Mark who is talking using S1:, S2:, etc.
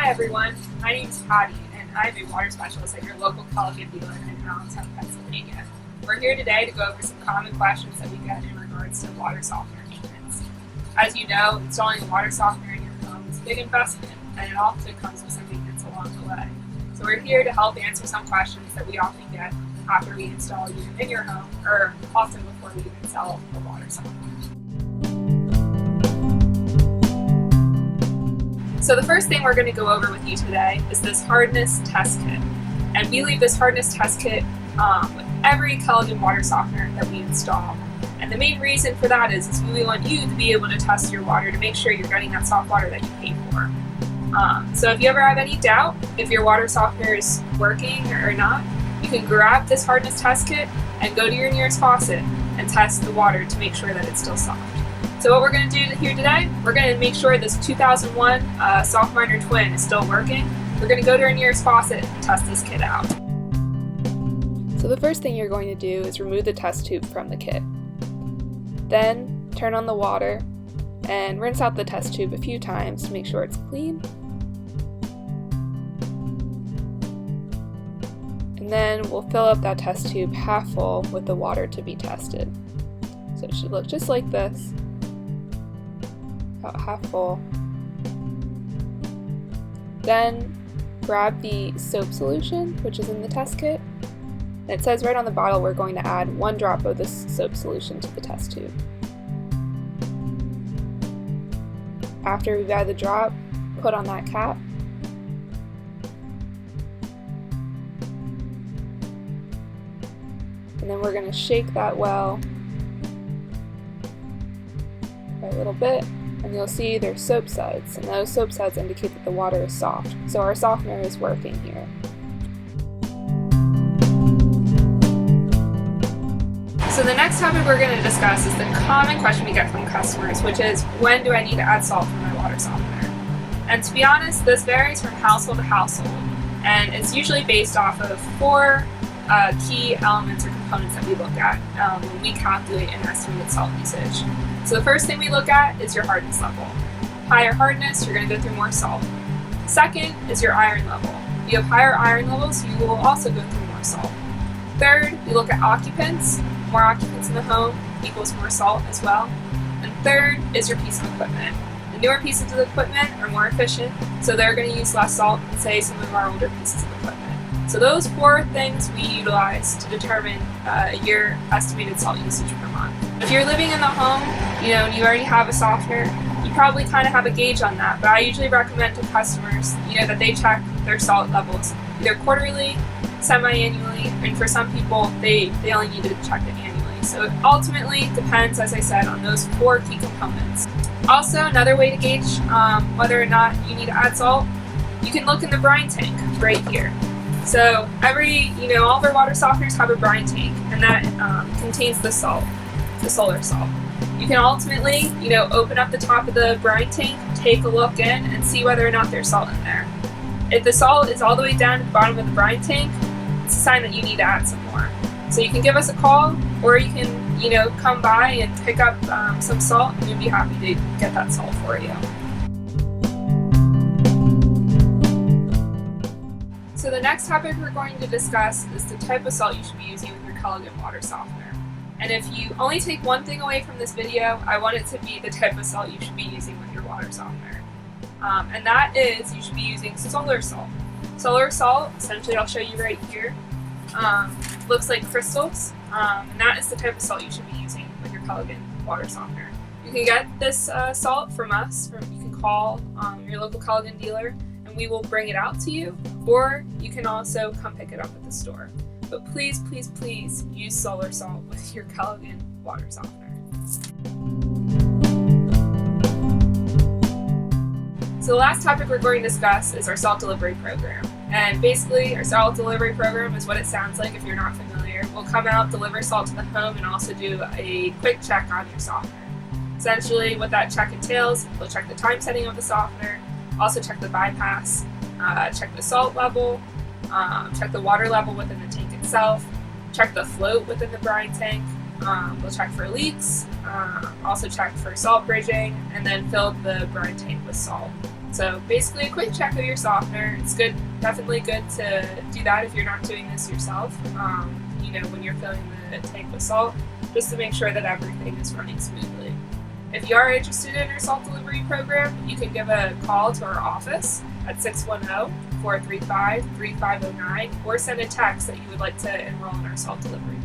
S1: Hi everyone, my name is Patty and I'm a water specialist at your local Culligan dealer in Allentown, Pennsylvania. We're here today to go over some common questions that we get in regards to water softener maintenance. As you know, installing a water softener in your home is a big investment and it often comes with some maintenance along the way. So we're here to help answer some questions that we often get after we install a unit in your home or often before we install a water softener. So the first thing we're going to go over with you today is this hardness test kit. And we leave this hardness test kit with every Culligan water softener that we install. And the main reason for that is we want you to be able to test your water to make sure you're getting that soft water that you paid for. So if you ever have any doubt if your water softener is working or not, you can grab this hardness test kit and go to your nearest faucet and test the water to make sure that it's still soft. So what we're going to do here today, we're going to make sure this 2001 Softliner Twin is still working. We're going to go to our nearest faucet and test this kit out.
S2: So the first thing you're going to do is remove the test tube from the kit. Then turn on the water and rinse out the test tube a few times to make sure it's clean. And then we'll fill up that test tube half full with the water to be tested. So it should look just like this. About half full. Then grab the soap solution, which is in the test kit. And it says right on the bottle we're going to add 1 drop of this soap solution to the test tube. After we've added the drop, put on that cap. And then we're going to shake that well by a little bit. And you'll see there's soap suds, and those soap suds indicate that the water is soft. So our softener is working here.
S1: So the next topic we're going to discuss is the common question we get from customers, which is, when do I need to add salt for my water softener? And to be honest, this varies from household to household, and it's usually based off of 4 key elements or components that we look at when we calculate an estimated salt usage. So the first thing we look at is your hardness level. Higher hardness, you're going to go through more salt. Second is your iron level. If you have higher iron levels, you will also go through more salt. Third, we look at occupants. More occupants in the home equals more salt as well. And third is your piece of equipment. The newer pieces of equipment are more efficient, so they're going to use less salt than, say, some of our older pieces of equipment. So those 4 things we utilize to determine your estimated salt usage per month. If you're living in the home, and you already have a softener, you probably kind of have a gauge on that, but I usually recommend to customers, that they check their salt levels either quarterly, semi-annually, and for some people, they only need to check it annually. So it ultimately depends, as I said, on those 4 key components. Also, another way to gauge whether or not you need to add salt, you can look in the brine tank right here. So all of our water softeners have a brine tank, and that contains the salt, the solar salt. You can ultimately, open up the top of the brine tank, take a look in, and see whether or not there's salt in there. If the salt is all the way down to the bottom of the brine tank, it's a sign that you need to add some more. So you can give us a call, or you can, come by and pick up some salt, and we'd be happy to get that salt for you. So the next topic we're going to discuss is the type of salt you should be using with your Culligan water softener. And if you only take one thing away from this video, I want it to be the type of salt you should be using with your water softener. And that is, you should be using solar salt. Solar salt, essentially I'll show you right here, looks like crystals, and that is the type of salt you should be using with your Culligan water softener. You can get this salt from us, you can call your local Culligan dealer, and we will bring it out to you, or you can also come pick it up at the store. But please, please, please use solar salt with your Culligan water softener. So the last topic we're going to discuss is our salt delivery program. And basically, our salt delivery program is what it sounds like if you're not familiar. We'll come out, deliver salt to the home, and also do a quick check on your softener. Essentially, what that check entails, we'll check the time setting of the softener, also check the bypass, check the salt level, check the water level within the tank itself, check the float within the brine tank, we'll check for leaks, also check for salt bridging, and then fill the brine tank with salt. So basically a quick check of your softener. It's definitely good to do that if you're not doing this yourself, when you're filling the tank with salt, just to make sure that everything is running smoothly. If you are interested in our salt delivery program, you can give a call to our office at 610-435-3509 or send a text that you would like to enroll in our salt delivery